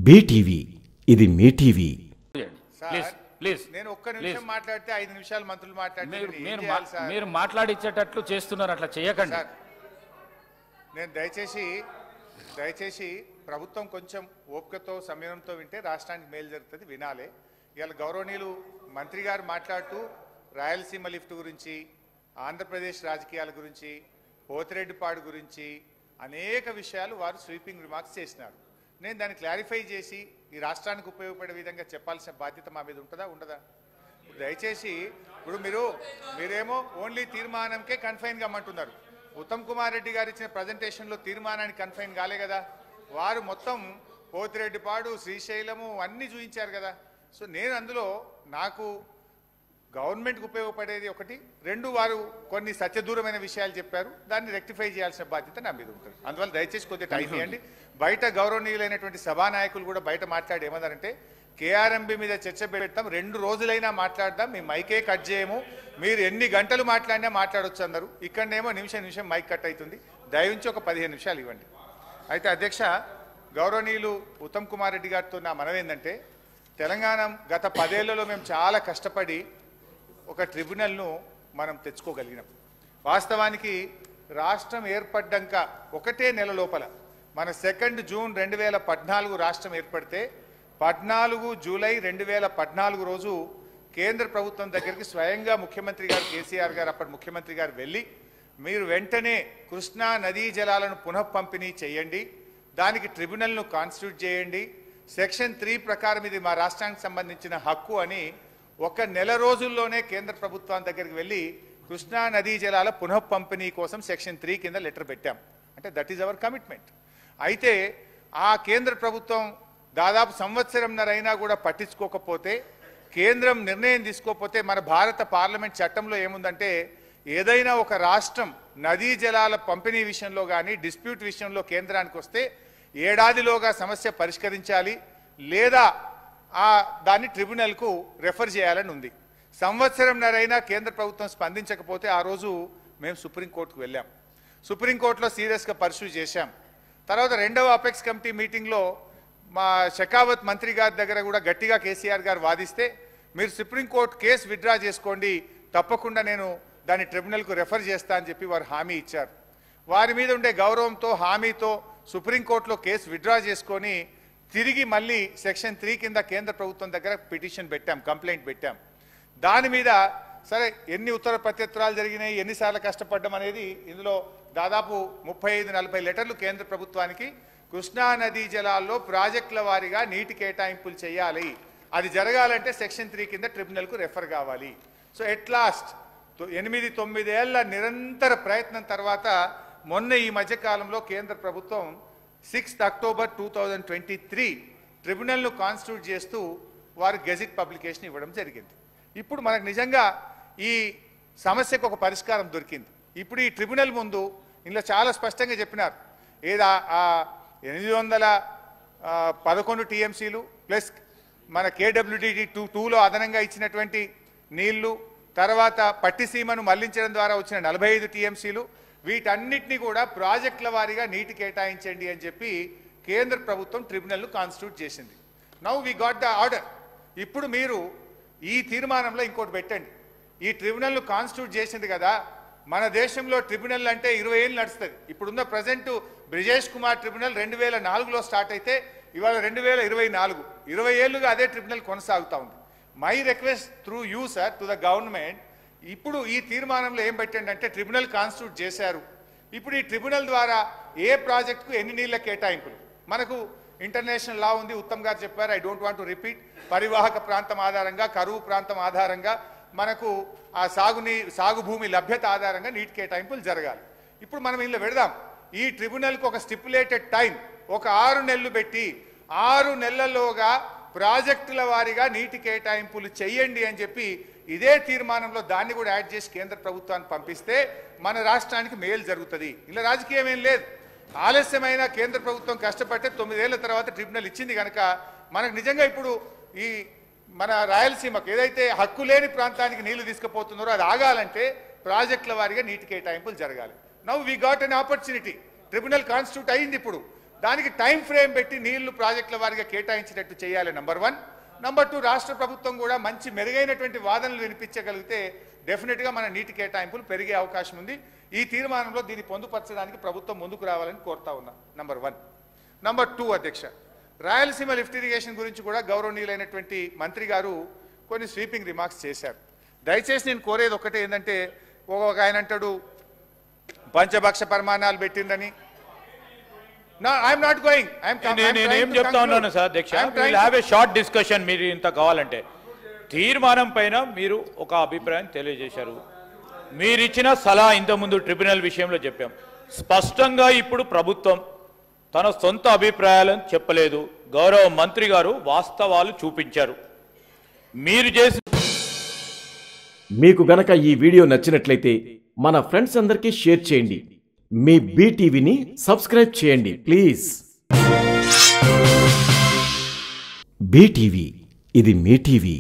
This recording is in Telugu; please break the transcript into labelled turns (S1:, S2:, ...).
S1: బీటీవీ ఇది మీ టీవీ.
S2: నేను ఒక్క నిమిషం మాట్లాడితే 5 నిమిషాలు మంత్రులు మాట్లాడితే
S3: మీరు మాట్లాడించేటట్లు చేస్తున్నారు, అట్లా చేయకండి.
S2: నేను దయచేసి ప్రభుత్వం కొంచెం ఓపికతో సంయమనంతో వింటే రాష్ట్రానికి మేలు జరుగుతుంది, వినాలి. ఇవాళ గౌరవనీయులు మంత్రి గారు మాట్లాడుతూ రాయలసీమ లిఫ్ట్ గురించి, ఆంధ్రప్రదేశ్ రాజకీయాల గురించి, పోతిరెడ్డిపాడు గురించి అనేక విషయాలు వారు స్వీపింగ్ రిమార్క్స్ చేసినారు. నేను దాన్ని క్లారిఫై చేసి ఈ రాష్ట్రానికి ఉపయోగపడే విధంగా చెప్పాల్సిన బాధ్యత మా మీద ఉంటుందా ఉండదా? దయచేసి ఇప్పుడు మీరేమో ఓన్లీ తీర్మానంకే కన్ఫైన్ కమ్మంటున్నారు. ఉత్తమ్ కుమార్ రెడ్డి గారు ఇచ్చిన ప్రజెంటేషన్లో తీర్మానానికి కన్ఫైన్ కాలే కదా, వారు మొత్తం పోతిరెడ్డిపాడు, శ్రీశైలము అన్నీ చూపించారు కదా. సో నేను అందులో నాకు గవర్నమెంట్కి ఉపయోగపడేది ఒకటి, 2 వారు కొన్ని సత్యదూరమైన విషయాలు చెప్పారు, దాన్ని రెక్టిఫై చేయాల్సిన బాధ్యత నా మీద ఉంటుంది. అందువల్ల దయచేసి కొద్దిగా టైం ఇవ్వండి. బయట గౌరవనీయులైనటువంటి సభానాయకులు కూడా బయట మాట్లాడి ఏమన్నారంటే కేఆర్ఎంబి మీద చర్చ పెడతాం, 2 రోజులైనా మాట్లాడదాం, మీ మైకే కట్ చేయము, మీరు ఎన్ని గంటలు మాట్లాడినా మాట్లాడొచ్చు అన్నారు. ఇక్కడనేమో నిమిషం మైక్ కట్ అవుతుంది, దయవుంచి ఒక 15 నిమిషాలు ఇవ్వండి. అయితే అధ్యక్ష, గౌరవనీయులు ఉత్తమ్ కుమార్ రెడ్డి గారితో నా మనవి ఏంటంటే, తెలంగాణ గత 10 ఏళ్లలో మేము చాలా కష్టపడి ఒక ట్రిబ్యునల్ను మనం తెచ్చుకోగలిగినాం. వాస్తవానికి రాష్ట్రం ఏర్పడ్డాక 1 నెల లోపల మన 2 జూన్ 2014 రాష్ట్రం ఏర్పడితే 14 జూలై 2014 రోజు కేంద్ర ప్రభుత్వం దగ్గరికి స్వయంగా ముఖ్యమంత్రి గారు కేసీఆర్ గారు, అప్పటి ముఖ్యమంత్రి గారు వెళ్ళి, మీరు వెంటనే కృష్ణా నదీ జలాలను పునఃపంపిణీ చేయండి, దానికి ట్రిబ్యునల్ను కాన్స్టిట్యూట్ చేయండి, సెక్షన్ 3 ప్రకారం ఇది మా రాష్ట్రానికి సంబంధించిన హక్కు అని 1 నెల రోజుల్లోనే కేంద్ర ప్రభుత్వం దగ్గరికి వెళ్ళి కృష్ణా నదీ జలాల పునఃపంపిణీ కోసం సెక్షన్ 3 కింద లెటర్ పెట్టాం. అంటే దట్ ఈజ్ అవర్ కమిట్మెంట్. అయితే ఆ కేంద్ర ప్రభుత్వం దాదాపు సంవత్సరంన్నర అయినా కూడా పట్టించుకోకపోతే, కేంద్రం నిర్ణయం తీసుకోకపోతే, మన భారత పార్లమెంట్ చట్టంలో ఏముందంటే, ఏదైనా ఒక రాష్ట్రం నదీ జలాల పంపిణీ విషయంలో కానీ డిస్ప్యూట్ విషయంలో కేంద్రానికి వస్తే ఏడాదిలోగా సమస్య పరిష్కరించాలి, లేదా దాన్ని ట్రిబ్యునల్కు రెఫర్ చేయాలని ఉంది. సంవత్సరంన్నరైనా కేంద్ర ప్రభుత్వం స్పందించకపోతే ఆ రోజు మేము సుప్రీంకోర్టుకు వెళ్ళాం. సుప్రీంకోర్టులో సీరియస్గా పర్సూ చేశాం. తర్వాత 2వ అపెక్స్ కమిటీ మీటింగ్లో మా షెకావత్ మంత్రి గారి దగ్గర కూడా గట్టిగా కేసీఆర్ గారు వాదిస్తే, మీరు సుప్రీంకోర్టు కేసు విత్డ్రా చేసుకోండి, తప్పకుండా నేను దాన్ని ట్రిబ్యునల్కు రెఫర్ చేస్తా అని చెప్పి వారు హామీ ఇచ్చారు. వారి మీద ఉండే గౌరవంతో, హామీతో సుప్రీంకోర్టులో కేసు విత్డ్రా చేసుకొని తిరిగి మళ్ళీ సెక్షన్ 3 కింద కేంద్ర ప్రభుత్వం దగ్గర పిటిషన్ పెట్టాం, కంప్లైంట్ పెట్టాం. దాని మీద సరే ఎన్ని ఉత్తర ప్రత్యుత్తరాలు జరిగినాయి, ఎన్నిసార్లు కష్టపడ్డం అనేది ఇందులో దాదాపు 35-40 లెటర్లు కేంద్ర ప్రభుత్వానికి కృష్ణా నదీ జలాల్లో ప్రాజెక్టుల వారీగా నీటి కేటాయింపులు చేయాలి, అది జరగాలంటే సెక్షన్ 3 కింద ట్రిబ్యునల్కు రెఫర్ కావాలి. సో ఎట్ లాస్ట్ 8-9 ఏళ్ల నిరంతర ప్రయత్నం తర్వాత మొన్న ఈ మధ్యకాలంలో కేంద్ర ప్రభుత్వం 6 అక్టోబర్ 2023 ట్రిబ్యునల్ను కాన్స్టిట్యూట్ చేస్తూ వారు గెజిట్ పబ్లికేషన్ ఇవ్వడం జరిగింది. ఇప్పుడు మనకు నిజంగా ఈ సమస్యకు ఒక పరిష్కారం దొరికింది. ఇప్పుడు ఈ ట్రిబ్యునల్ ముందు ఇందులో చాలా స్పష్టంగా చెప్పినారు, ఏదా 811 టీఎంసీలు ప్లస్ మన కేడబ్ల్యూడిటి 2లో అదనంగా ఇచ్చినటువంటి నీళ్లు, తర్వాత పట్టిసీమను మళ్లించడం ద్వారా వచ్చిన 45 టీఎంసీలు, వీటన్నిటిని కూడా ప్రాజెక్టుల వారీగా నీటి కేటాయించండి అని చెప్పి కేంద్ర ప్రభుత్వం ట్రిబ్యునల్ను కాన్స్టిట్యూట్ చేసింది. Now we got the order. ఇప్పుడు మీరు ఈ తీర్మానంలో ఇంకోటి పెట్టండి, ఈ ట్రిబ్యునల్ను కాన్స్టిట్యూట్ చేసింది కదా, మన దేశంలో ట్రిబ్యునల్ అంటే 20 ఏళ్ళు నడుస్తుంది. ఇప్పుడున్న ప్రజెంట్ బ్రిజేష్ కుమార్ ట్రిబ్యునల్ 2004లో స్టార్ట్ అయితే ఇవాళ 2024, 20 ఏళ్ళుగా అదే ట్రిబ్యునల్ కొనసాగుతూ ఉంది. My request through you sir to the government, ఇప్పుడు ఈ తీర్మానంలో ఏం పెట్టండి అంటే ట్రిబ్యునల్ కాన్స్టిట్యూట్ చేశారు, ఇప్పుడు ఈ ట్రిబ్యునల్ ద్వారా ఏ ప్రాజెక్టుకు ఎన్ని నీళ్ల కేటాయింపులు, మనకు ఇంటర్నేషనల్ లా ఉంది, ఉత్తమ్ గారు చెప్పారు, I don't want to repeat, పరివాహక ప్రాంతం ఆధారంగా, కరువు ప్రాంతం ఆధారంగా మనకు ఆ సాగు భూమి లభ్యత ఆధారంగా నీటి కేటాయింపులు జరగాలి. ఇప్పుడు మనం ఇందులో పెడదాం, ఈ ట్రిబ్యునల్కి ఒక స్టిపులేటెడ్ టైం, ఒక 6 నెలలు పెట్టి 6 నెలల్లోగా ప్రాజెక్టుల వారీగా నీటి కేటాయింపులు చేయండి అని చెప్పి ఇదే తీర్మానంలో దాన్ని కూడా యాడ్ చేసి కేంద్ర ప్రభుత్వానికి పంపిస్తే మన రాష్ట్రానికి మేలు జరుగుతుంది. ఇలా రాజకీయం ఏం లేదు. ఆలస్యమైన కేంద్ర ప్రభుత్వం కష్టపడితే 9 ఏళ్ల తర్వాత ట్రిబ్యునల్ ఇచ్చింది కనుక మనకు నిజంగా ఇప్పుడు ఈ మన రాయలసీమకు ఏదైతే హక్కు లేని ప్రాంతానికి నీళ్లు తీసుకుపోతున్నారో అది ఆగాలంటే ప్రాజెక్టుల వారీగా నీటి కేటాయింపులు జరగాలి. Now we got an opportunity. Tribunal constitute అయింది. ఇప్పుడు దానికి టైం ఫ్రేమ్ పెట్టి నీళ్లు ప్రాజెక్టుల వారిగా కేటాయించినట్టు చేయాలి నంబర్ 1. నంబర్ 2, రాష్ట్ర ప్రభుత్వం కూడా మంచి మెరుగైనటువంటి వాదనలు వినిపించగలిగితే డెఫినెట్గా మన నీటి కేటాయింపులు పెరిగే అవకాశం ఉంది. ఈ తీర్మానంలో దీన్ని పొందుపరచడానికి ప్రభుత్వం ముందుకు రావాలని కోరుతా ఉన్నా నంబర్ 1. నంబర్ 2 అధ్యక్ష, రాయలసీమ లిఫ్ట్ ఇరిగేషన్ గురించి కూడా గౌరవనీయులైనటువంటి మంత్రి గారు కొన్ని స్వీపింగ్ రిమార్క్స్ చేశారు. దయచేసి నేను కోరేది ఒకటే ఏంటంటే, ఒక ఆయన అంటాడు పంచభక్ష పరిమాణాలు పెట్టిందని. I'm not going.
S4: నేనేం చెప్తా ఉన్నాను సార్ అధ్యక్ష, will have a short discussion. మీరు ఇంత కావాలంటే తీర్మానం పైన మీరు ఒక అభిప్రాయం తెలియజేశారు. మీరు ఇచ్చిన సలహా ఇంతకుముందు ట్రిబ్యునల్ విషయంలో చెప్పాం. స్పష్టంగా ఇప్పుడు ప్రభుత్వం తన సొంత అభిప్రాయాలను చెప్పలేదు. గౌరవ మంత్రి గారు వాస్తవాలు చూపించారు. మీరు చేసి
S1: మీకు గనక ఈ వీడియో నచ్చినట్లయితే మన ఫ్రెండ్స్ అందరికీ షేర్ చేయండి. మీ బీటీవీని సబ్స్క్రైబ్ చేయండి ప్లీజ్. బీటీవీ, ఇది మీ టీవీ.